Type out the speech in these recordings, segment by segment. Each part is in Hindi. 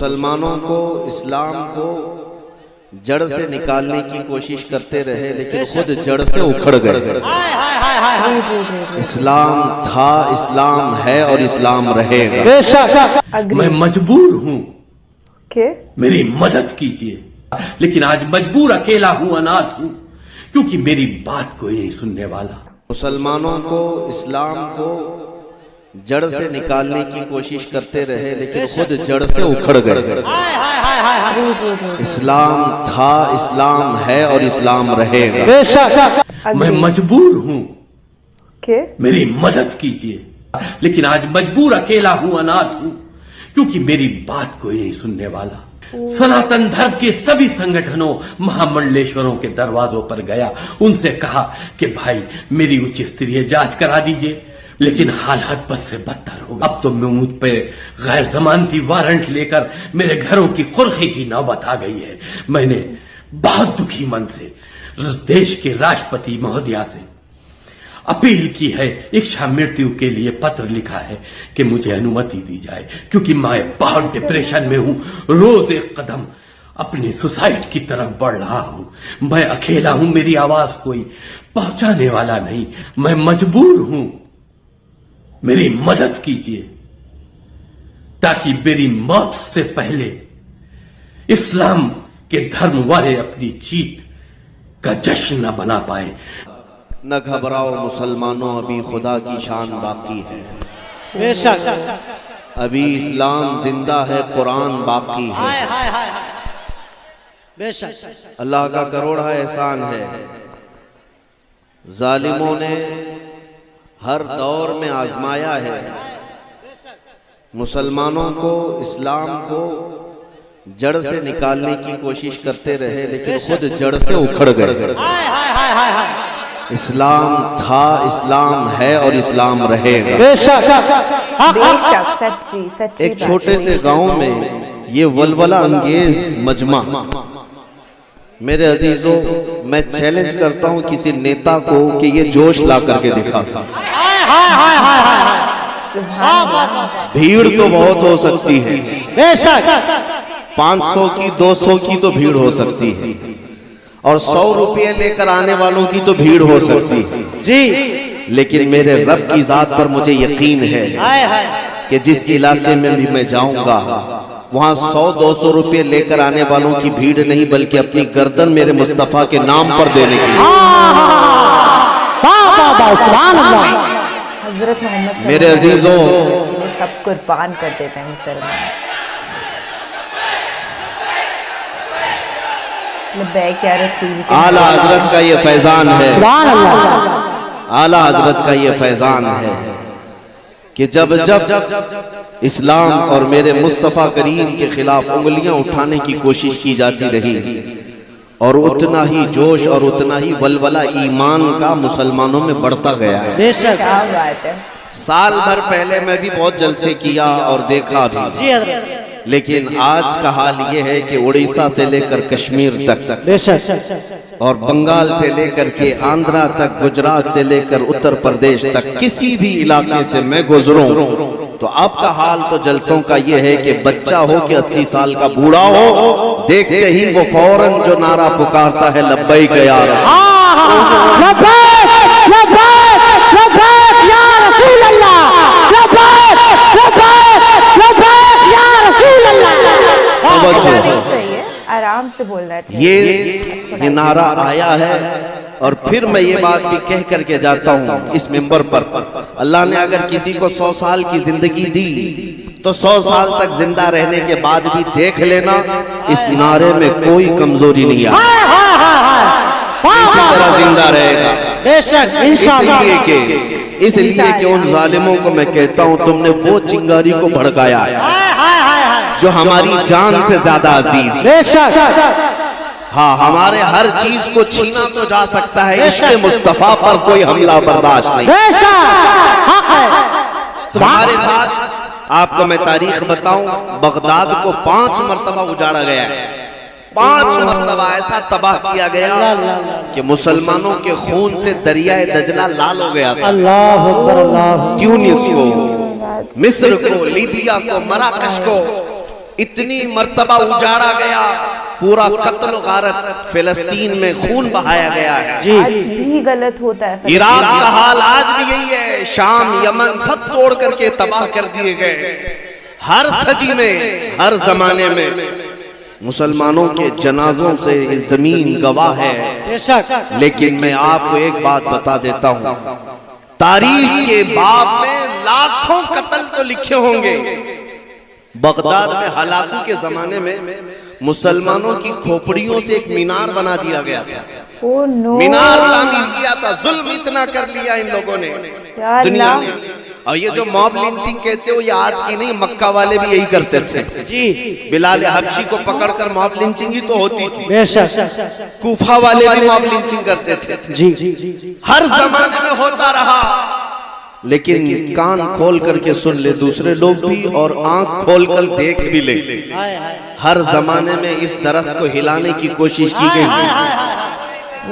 मुसलमानों को इस्लाम को जड़ से निकालने की कोशिश करते रहे, लेकिन खुद जड़ से उखड़ गए। इस्लाम था, इस्लाम है और इस्लाम रहेगा। मैं मजबूर हूँ के मेरी मदद कीजिए, लेकिन आज मजबूर अकेला हूँ, अनाथ हूँ, क्योंकि मेरी बात कोई नहीं सुनने वाला। मुसलमानों को इस्लाम को जड़ से निकालने की कोशिश करते रहे, लेकिन खुद जड़ से उखड़ गए। इस्लाम था, इस्लाम है और इस्लाम रहेगा। मैं मजबूर हूँ के मेरी मदद कीजिए, लेकिन आज मजबूर अकेला हूँ, अनाथ हूँ, क्योंकि मेरी बात कोई नहीं सुनने वाला। सनातन धर्म के सभी संगठनों, महामंडलेश्वरों के दरवाजों पर गया, उनसे कहा कि भाई मेरी उच्च स्तरीय जांच करा दीजिए, लेकिन हालात बद से बदतर हो। अब तो मुझ पे गैर जमानती वारंट लेकर मेरे घरों की कुर्की की नौबत आ गई है। मैंने बहुत दुखी मन से देश के राष्ट्रपति महोदया से अपील की है, इच्छा मृत्यु के लिए पत्र लिखा है कि मुझे अनुमति दी जाए, क्योंकि मैं बहुत डिप्रेशन में हूं। रोज एक कदम अपनी सुसाइड की तरफ बढ़ रहा हूं। मैं अकेला हूं, मेरी आवाज कोई पहुंचाने वाला नहीं। मैं मजबूर हूं, मेरी मदद कीजिए, ताकि मेरी मौत से पहले इस्लाम के धर्म वाले अपनी जीत का जश्न न बना पाए। न घबराओ मुसलमानों, अभी खुदा की शान बाकी है। बेशक अभी इस्लाम जिंदा है, कुरान बाकी है। बेशक अल्लाह का करोड़ा एहसान है। जालिमों ने हर दौर में आजमाया है। मुसलमानों को इस्लाम को जड़ से निकालने की कोशिश करते रहे, लेकिन खुद जड़ से उखड़ गए। इस्लाम था, इस्लाम है और इस्लाम रहेगा। बेशक सच्ची सच्ची एक छोटे से गांव में ये वलवला अंगेज मजमा, मेरे अजीजों, मैं चैलेंज करता हूं किसी नेता को कि ये जोश ला करके दिखा। भीड़ तो बहुत हो सकती है, बेशक 500 की 200 की तो भीड़ हो सकती है, और 100 रुपये लेकर आने वालों की तो भीड़ हो सकती है जी, लेकिन मेरे रब की जात पर मुझे यकीन है कि जिस इलाके में भी मैं जाऊंगा वहां 100-200 रुपये लेकर आने वालों की भीड़ नहीं, बल्कि अपनी गर्दन मेरे मुस्तफा के नाम पर देने की। हजरत मोहम्मद मेरे अजीजों, सब कुर्बान कर देते हैं मुसलमान। लब्बैक या रसूल के आला हजरत का ये फैजान है, सुभान अल्लाह। आला हजरत का ये फैजान है कि जब जब इस्लाम और मेरे मुस्तफ़ा करीम के खिलाफ उंगलियां उठाने की कोशिश की जाती रही, और उतना ही जोश और उतना ही वलवला ईमान का मुसलमानों में बढ़ता गया है। बेशक क्या बात है। साल भर पहले मैं भी बहुत जलसे किया और देखा भी, जी हजरत, लेकिन आज का हाल ये है कि उड़ीसा से लेकर कश्मीर तक बेशक और बंगाल से लेकर के आंध्रा तक, गुजरात से लेकर उत्तर प्रदेश तक, किसी भी इलाके से मैं गुजरूं तो आपका हाल तो जलसों का ये है कि बच्चा हो कि 80 साल का बूढ़ा हो, देखते ही वो फौरन जो नारा पुकारता है लब्बैक या रसूल, लब्बैक लब्बैक लब्बैक या रसूल अल्लाह, लब्बैक लब्बैक लब्बैक या रसूल अल्लाह। चाहिए, आराम से बोलना चाहिए। ये नारा आया है, और फिर मैं ये बात भी कह करके जाता हूँ इस मिंबर पर, अल्लाह ने अगर किसी को 100 साल की जिंदगी दी तो 100 साल तक जिंदा रहने के बाद भी देख लेना, इस नारे में कोई कमजोरी नहीं आएगी, इसी तरह जिंदा रहेगा। बेशक इंशाअल्लाह। इसलिए कि उन जालिमों को मैं कहता हूँ, तुमने वो चिंगारी को भड़काया जो हमारी जान से ज्यादा अजीज है। बेशक हाँ, हमारे हर चीज को छीना तो जा सकता है, इश्क़े मुस्तफा पर कोई हमला बर्दाश्त नहीं। हमारे साथ आपको मैं तारीख बताऊं, बगदाद को 5 मरतबा उजाड़ा गया है। 5 मरतबा ऐसा तबाह किया गया कि मुसलमानों के खून से दरियाए दजला लाल हो गया था। अल्लाह अकबर, अल्लाह। ट्यूनिस को, मिस्र को, लीबिया को, मराकश को, इतनी मर्तबा उजाड़ा गया, पूरा कत्ल गारत फिलिस्तीन में खून बहाया गया है। आज भी गलत होता है। इराक का हाल आज भी यही है, शाम यमन सब तोड़ करके तबाह कर दिए गए। हर सदी में, हर जमाने में मुसलमानों के जनाजों से जमीन गवाह है। बेशक। लेकिन मैं आपको एक बात बता देता हूं, तारीख के बाब में लाखों कत्ल तो लिखे होंगे। बगदाद में हलाकू के जमाने में मुसलमानों की खोपड़ियों से एक मीनार बना दिया गया था। Oh no. मीनार तामीर किया था। जुल्म इतना कर लिया इन लोगों ने दुनिया ने। और ये जो मॉब लिंचिंग कहते हो, ये आज की नहीं, मक्का वाले भी यही करते थे जी। बिलाल हबशी को पकड़कर मॉब लिंचिंग ही तो होती थी। बेशक। कूफा वाले भी मॉब लिंचिंग करते थे। जी। हर जमाने में होता रहा। लेकिन कान खोल करके सुन ले दूसरे लोग भी, और आंख खोल कर देख भी ले। हर जमाने में इस दरख्त को हिलाने की कोशिश की गई,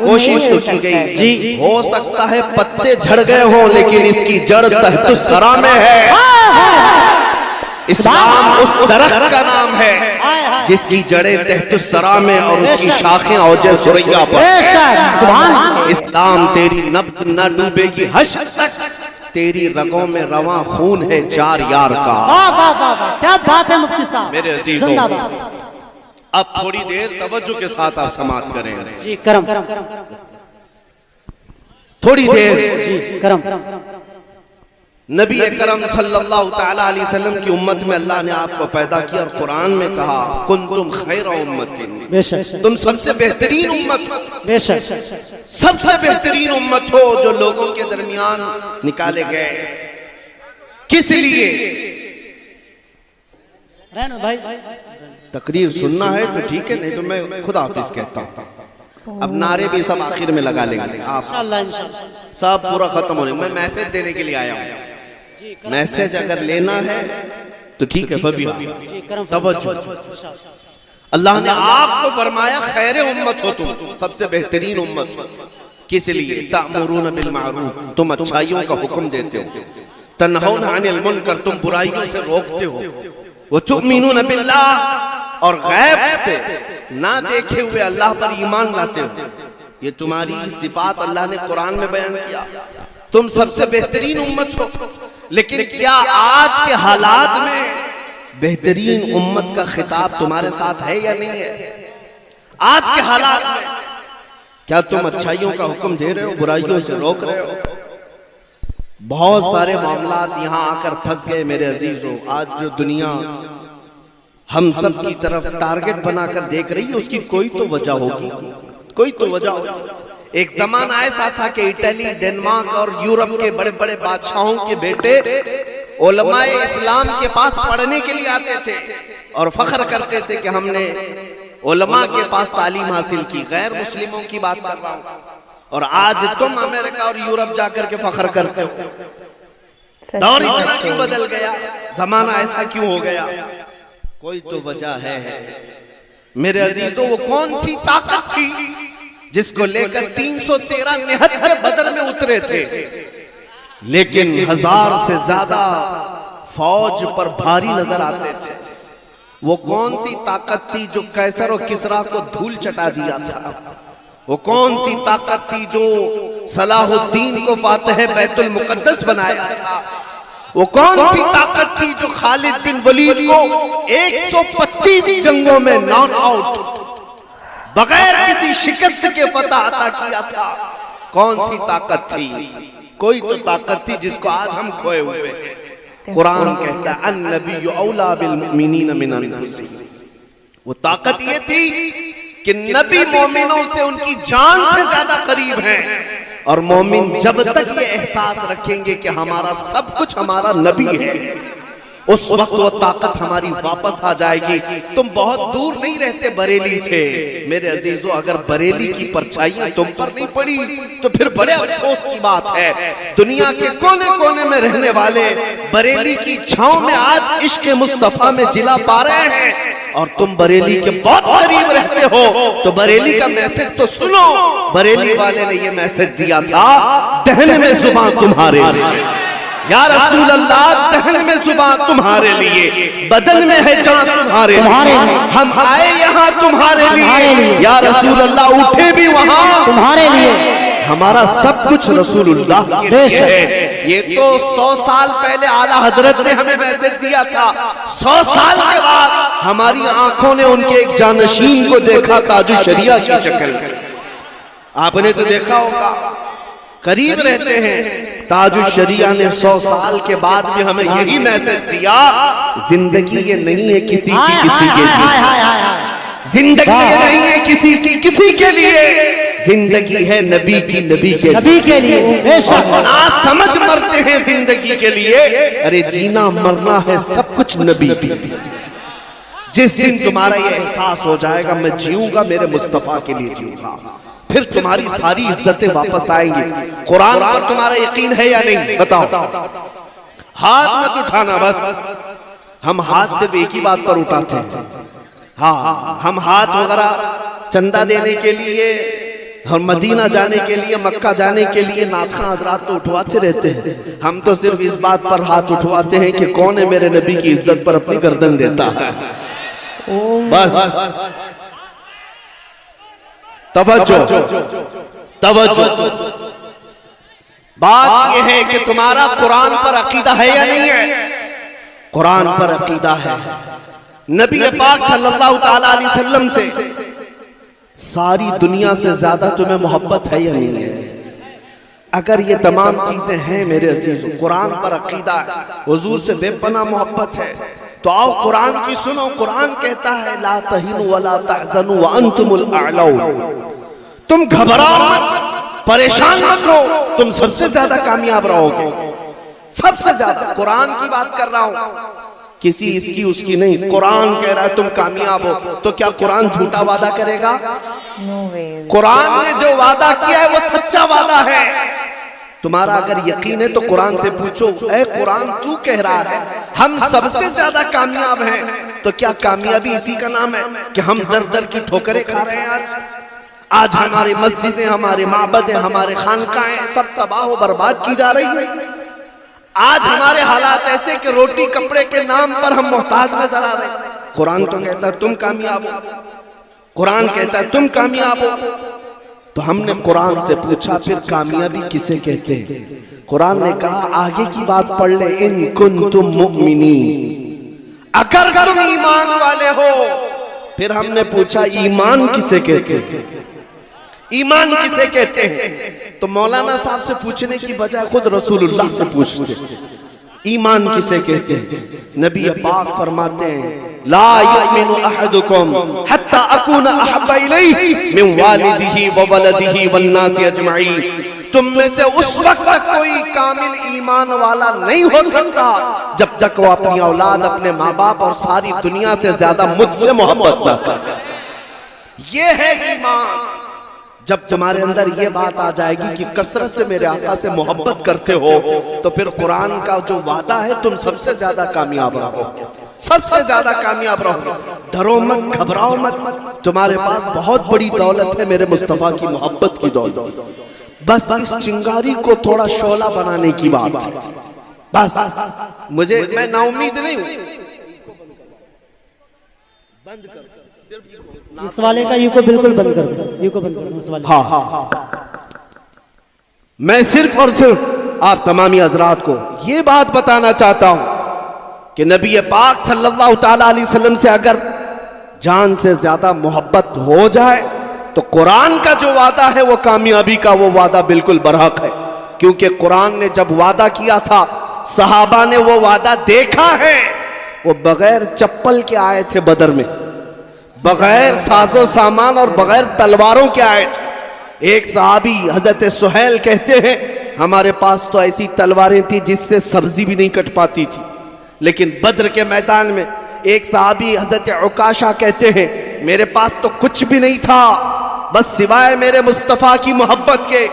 कोशिश तो की गई जी। हो सकता है पत्ते झड़ गए हों, लेकिन इसकी जड़ तहत सरा में है। इस्लाम उस दरख्त का नाम है जिसकी जड़ें तहत सरा में और उसकी शाखें औजे सुरैया पर। इस्लाम तेरी नब्ज न डूबेगी हश्र तक, तेरी रगों में रवां खून है चार यार का। वाह वाह वाह वाह, क्या बात है मुफ्ती साहब। मेरे अजीजों, अब थोड़ी देर तवज्जो के साथ आप समाप्त करें जी। करम। थोड़ी देर जी करम। नबी करम सल्लल्लाहु तआला अलैहि वसल्लम की उम्मत में अल्लाह ने आपको पैदा किया और कुरान में कहा कुंतुम खैरा उम्मतिन, बेशक। तुम सबसे बेहतरीन उम्मत हो। बेशक। सबसे बेहतरीन उम्मत हो जो लोगों के दरमियान निकाले गए। किस लिए? भाई तकरीर सुनना है तो ठीक है, नहीं तो मैं खुद हाफिज कहता हूँ। अब नारे भी सब आखिर में लगा लेंगे आप, इंशाअल्लाह। सब पूरा खत्म होने। मैं मैसेज देने के लिए आया हूँ। मैसेज अगर लेना है तो ठीक है, तवज्जो। अल्लाह ने आपको फरमाया खैर उम्मत हो, तुम सबसे बेहतरीन उम्मत हो। किस लिए? तामुरून बिल मारूफ, तुम अच्छाइयों का हुक्म देते हो। तन्हौना अनिल मुनकर, तुम बुराइयों से रोकते हो। वो तुमीनून बिल्लाह, और गैब से ना देखे हुए अल्लाह पर ईमान लाते हो। ये तुम्हारी सिफात अल्लाह ने कुरान में बयान किया। तुम सबसे बेहतरीन उम्मत हो। लेकिन क्या आज के हालात में बेहतरीन उम्मत का खिताब तुम्हारे साथ है या नहीं है? आज के हालात में क्या तुम अच्छाइयों का हुक्म दे रहे हो, बुराइयों से रोक रहे हो? बहुत सारे मामलात यहाँ आकर फंस गए मेरे अजीजों। आज जो दुनिया हम सब की तरफ टारगेट बनाकर देख रही है, उसकी कोई तो वजह होगी, कोई तो वजह होगी। एक जमाना ऐसा था कि इटली, डेनमार्क और यूरोप के बड़े बड़े बादशाहों के बेटे उलमाए इस्लाम के पास पढ़ने के लिए आते थे और फख्र करते थे कि हमने उलमा के पास तालीम हासिल की। गैर मुस्लिमों की बात कर रहा हूँ। और आज तुम अमेरिका और यूरोप जाकर के फख्र करते हो। दौर इतना क्यों बदल गया? जमाना ऐसा क्यों हो गया? कोई तो वजह है मेरे अजीजों। वो कौन सी ताकत थी जिसको लेकर 313 निहत्ते बदर में उतरे थे, लेकिन 1000 से ज्यादा फौज पर भारी नजर आते थे? वो कौन सी ताकत थी जो कैसर और किसरा को धूल चटा दिया था? वो कौन सी ताकत थी जो सलाहुद्दीन को फातिह बैतुल मुकद्दस बनाया था? वो कौन सी ताकत थी जो खालिद बिन वलीद को 125 जंगों में नॉट आउट बगैर किसी शिकस्त के फतह अता किया था? कौन सी ताकत थी? कोई तो ताकत थी जिसको आज हम खोए हुए हैं। कुरान कहता है अन्नबिय्यु औला बिल मुमिनीन मिन अनफुसिहिम। वो ताकत ये थी कि नबी मोमिनों से उनकी जान से ज्यादा करीब हैं। और मोमिन जब तक ये एहसास रखेंगे कि हमारा सब कुछ हमारा नबी है, उस वक्त वो ताकत हमारी वापस आ जाएगी। तुम बहुत दूर नहीं रहते बरेली से मेरे अजीजों। अगर बरेली की परछाइयां तुम पर नहीं पड़ी तो फिर बड़े अफसोस की बात है। दुनिया के कोने कोने में रहने वाले बरेली की छांव में आज इश्क मुस्तफा में जिला पा रहे हैं, और तुम बरेली के बहुत करीब रहते हो। तो बरेली का मैसेज तो सुनो। बरेली वाले ने ये मैसेज दिया था, दहन में जुबान तुम्हारे, या रसूल अल्लाह, दहन में जुबान तुम्हारे लिए, बदन में है जान तुम्हारे लिए, हम आए यहाँ तुम्हारे लिए। या रसूल अल्लाह, उठे भी वहाँ तुम्हारे लिए, हमारा सब कुछ रसूलुल्लाह के लिए है। ये तो 100 साल पहले आला हजरत ने हमें मैसेज दिया था। 100 साल के बाद हमारी आंखों ने उनके एक जानशीन को देखा, ताजुश शरिया की शक्ल में। आपने तो देखा होगा, करीब रहते हैं। ताजुश शरिया ने 100 साल के बाद भी हमें यही मैसेज दिया, जिंदगी ये नहीं है किसी की किसी के लिए, जिंदगी ये नहीं है किसी की किसी के लिए, जिंदगी है नबी की नबी के लिए। ना समझ मरते हैं जिंदगी के लिए, अरे जीना मरना है सब कुछ नबी की। जिस दिन तुम्हारा ये एहसास हो जाएगा मैं जीऊंगा मेरे मुस्तफा के लिए जीऊंगा, फिर तुम्हारी सारी इज्जतें वापस आएंगी। कुरान पर तुम्हारा यकीन है या नहीं बताओ? हाथ मत उठाना, बस हम हाथ सिर्फ एक ही बात पर उठाते हैं। हाँ, हम हाथ वगैरह चंदा देने के लिए और मदीना जाने के लिए, मक्का जाने के लिए नाथखा हजरात तो उठवाते रहते हैं। हम तो सिर्फ इस बात पर हाथ उठवाते हैं कि कौन है मेरे नबी की इज्जत पर अपनी गर्दन देता है। बस तवज्जो तवज्जो। बात यह है कि तुम्हारा कुरान पर अकीदा है या नहीं है? कुरान पर अकीदा है। नबी पाक सल्लल्लाहु ताला अलैहि वसल्लम से सारी दुनिया से ज्यादा तुम्हें मोहब्बत है या नहीं है? अगर ये तमाम चीजें हैं मेरे अजीजों, कुरान पर अकीदा है, हुजूर से बेपनाह मोहब्बत है, तो आओ कुरान की सुनो। कुरान कहता है ला तहिनु वला तहज़नु व अंतुमुल अअलौन, तुम घबराओ मत, परेशान मत हो, तुम सबसे ज्यादा कामयाब रहोगे, सबसे ज्यादा। कुरान की बात कर रहा हूं, किसी इसकी उसकी नहीं। कुरान कह रहा है तुम कामयाब हो, तो क्या कुरान झूठा वादा करेगा? नो वे। कुरान ने जो वादा किया है वो सच्चा वादा है। तुम्हारा अगर यकीन है तो कुरान से पूछो, ऐ कुरान तू कह रहा है हम सबसे ज्यादा कामयाब हैं, तो क्या कामयाबी इसी का नाम है कि हम दर दर की ठोकरें खा रहे हैं? आज हमारी मस्जिदें, हमारे माबदें, हमारे खानकाएं सब तबाह व बर्बाद की जा रही है। आज हमारे हालात ऐसे कि रोटी कपड़े के नाम पर हम मोहताज नजर आ रहे हैं। कुरान तो कहता है तुम कामयाब हो, कुरान कहता है तुम कामयाब हो। तो हमने कुरान से पूछा फिर कामयाबी किसे कहते हैं? कुरान ने कहा आगे की बात पढ़ ले, इन कुंतुम मुमिनीन, अगर तुम ईमान वाले हो। फिर हमने पूछा ईमान किसे कहते हैं? ईमान किसे कहते हैं? तो मौलाना साहब से पूछने की बजाय खुद रसूलुल्लाह से पूछते ईमान किसे कहते हैं। नबी पाक फरमाते हैं ला युमिनु अहदुकुम हत्ता अकूना अहब्बा इलैहि मिन वालिदिही व वलदिही वन नासी अजमईन, तुम में से उस वक्त तक कोई कामिल ईमान वाला नहीं हो सकता जब तक वो अपनी औलाद, अपने माँ बाप और सारी दुनिया से ज्यादा मुझसे मोहब्बत न करे। ये है ईमान। जब तुम्हारे अंदर ये बात आ जाएगी कि कसरत से मेरे आका से मोहब्बत करते हो, तो फिर कुरान का जो वादा है तुम सबसे ज्यादा कामयाब रहो, सबसे ज्यादा कामयाब रहो। डरो मत, घबराओ मत, तुम्हारे पास बहुत बड़ी दौलत है मेरे मुस्तफा की मोहब्बत की दौलत। बस इस चिंगारी को थोड़ा शोला बनाने की बात है। बस मुझे, मैं नाउम्मीद नहीं हूं। बंद कर इस वाले का यू को बिल्कुल बंद कर दो, यू को बंद कर दो इस वाले। हाँ, मैं सिर्फ और सिर्फ आप तमामी हजरात को ये बात बताना चाहता हूं कि नबी पाक सल्लल्लाहु ताला अलैहि वसल्लम से अगर जान से ज्यादा मोहब्बत हो जाए तो कुरान का जो वादा है वो कामयाबी का वो वादा बिल्कुल बरहक है। क्योंकि कुरान ने जब वादा किया था सहाबा ने वो वादा देखा है। वो बगैर चप्पल के आए थे बदर में, बगैर साजो सामान और बगैर तलवारों के आए थे। एक सहाबी हजरत सुहैल कहते हैं हमारे पास तो ऐसी तलवारें थी जिससे सब्जी भी नहीं कट पाती थी। लेकिन बद्र के मैदान में एक सहाबी हजरत उकाशा कहते हैं मेरे पास तो कुछ भी नहीं था बस सिवाय मेरे मुस्तफ़ा की मोहब्बत के।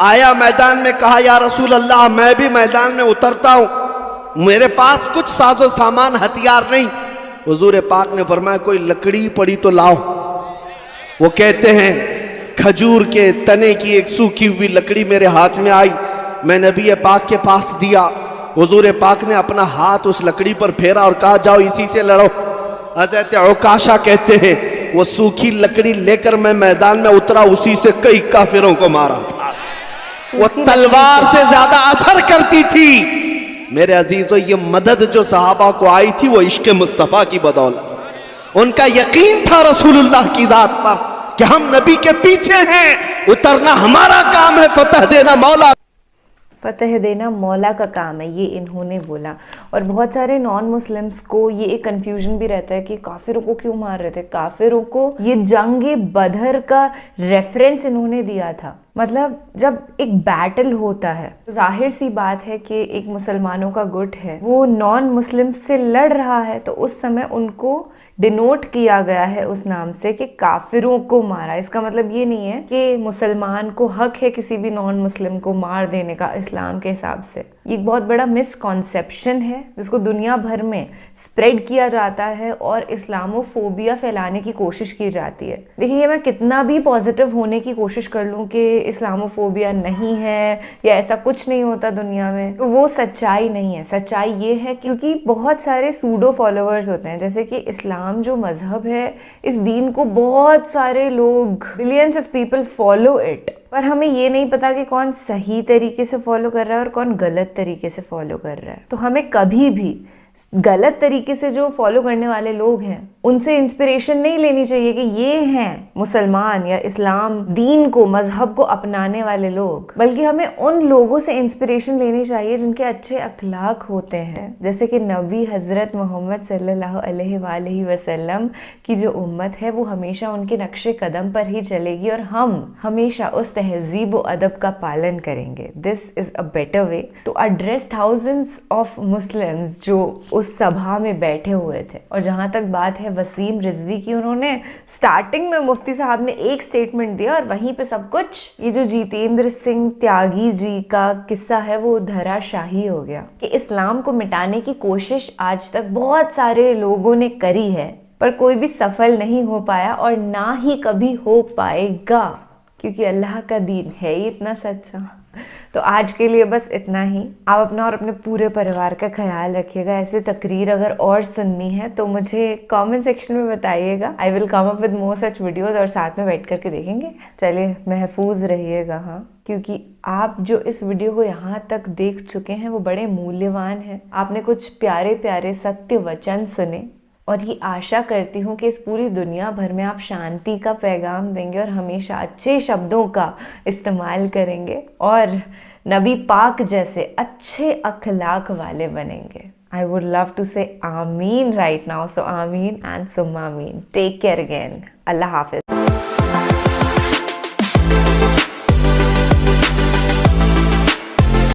आया मैदान में, कहा या रसूल अल्लाह मैं भी मैदान में उतरता हूं, मेरे पास कुछ साजो सामान हथियार नहीं। हुजूर पाक ने फरमाया कोई लकड़ी पड़ी तो लाओ। वो कहते हैं खजूर के तने की एक सूखी हुई लकड़ी मेरे हाथ में आई, मैं नबी पाक के पास दिया। हुजूर पाक ने अपना हाथ उस लकड़ी पर फेरा और कहा जाओ इसी से लड़ो। हजरत उकाशा कहते हैं वो सूखी लकड़ी लेकर मैं मैदान में उतरा, उसी से कई काफिरों को मारा था। वो तलवार से ज्यादा असर करती थी। मेरे अजीजों, ये मदद जो सहाबा को आई थी वो इश्क मुस्तफा की बदौलत। उनका यकीन था रसूलुल्लाह की जात पर कि हम नबी के पीछे हैं, उतरना हमारा काम है, फतह देना मौला फतह देना मौला का काम है, ये इन्होंने बोला। और बहुत सारे नॉन मुस्लिम्स को ये एक कन्फ्यूजन भी रहता है कि काफिरों को क्यों मार रहे थे। काफिरों को ये जंगे बदर का रेफरेंस इन्होंने दिया था। मतलब जब एक बैटल होता है तो जाहिर सी बात है कि एक मुसलमानों का गुट है वो नॉन मुस्लिम से लड़ रहा है, तो उस समय उनको डिनोट किया गया है उस नाम से कि काफिरों को मारा। इसका मतलब ये नहीं है कि मुसलमान को हक है किसी भी नॉन मुस्लिम को मार देने का इस्लाम के हिसाब से। ये एक बहुत बड़ा मिसकॉन्सेप्शन है जिसको दुनिया भर में स्प्रेड किया जाता है और इस्लामोफोबिया फैलाने की कोशिश की जाती है। देखिए, मैं कितना भी पॉजिटिव होने की कोशिश कर लूँ कि इस्लामोफोबिया नहीं है या ऐसा कुछ नहीं होता दुनिया में, तो वो सच्चाई नहीं है। सच्चाई ये है क्योंकि बहुत सारे सूडो फॉलोअर्स होते हैं। जैसे कि इस्लाम जो मजहब है, इस दीन को बहुत सारे लोग, billions of people follow it, पर हमें ये नहीं पता कि कौन सही तरीके से फॉलो कर रहा है और कौन गलत तरीके से फॉलो कर रहा है। तो हमें कभी भी गलत तरीके से जो फॉलो करने वाले लोग हैं उनसे इंस्पिरेशन नहीं लेनी चाहिए कि ये हैं मुसलमान या इस्लाम दीन को, मजहब को अपनाने वाले लोग, बल्कि हमें उन लोगों से इंस्पिरेशन लेनी चाहिए जिनके अच्छे अखलाक होते हैं। जैसे कि नबी हजरत मोहम्मद सल्लल्लाहु अलैहि वसल्लम की जो उम्मत है वो हमेशा उनके नक्शे कदम पर ही चलेगी और हम हमेशा उस तहजीब व अदब का पालन करेंगे। This is a better way to address thousands of Muslims जो उस सभा में बैठे हुए थे। और जहाँ तक बात है वसीम रिजवी की, उन्होंने स्टार्टिंग में मुफ्ती साहब ने एक स्टेटमेंट दिया और वहीं पे सब कुछ, ये जो जितेंद्र सिंह त्यागी जी का किस्सा है वो धराशाही हो गया कि इस्लाम को मिटाने की कोशिश आज तक बहुत सारे लोगों ने करी है पर कोई भी सफल नहीं हो पाया और ना ही कभी हो पाएगा, क्योंकि अल्लाह का दीन है ही इतना सच्चा। तो आज के लिए बस इतना ही। आप अपना और अपने पूरे परिवार का ख्याल रखिएगा। ऐसे तकरीर अगर और सुननी है तो मुझे कमेंट सेक्शन में बताइएगा। I will come up with more such videos और साथ में बैठ करके देखेंगे। चलिए, महफूज रहिएगा, हाँ, क्योंकि आप जो इस वीडियो को यहाँ तक देख चुके हैं वो बड़े मूल्यवान हैं। आपने कुछ प्यारे प्यारे सत्य वचन सुने और ये आशा करती हूँ कि इस पूरी दुनिया भर में आप शांति का पैगाम देंगे और हमेशा अच्छे शब्दों का इस्तेमाल करेंगे और नबी पाक जैसे अच्छे अखलाक वाले बनेंगे। I would love to say Ameen right now. So Ameen and Summa Ameen. Take care again. Allah Hafiz.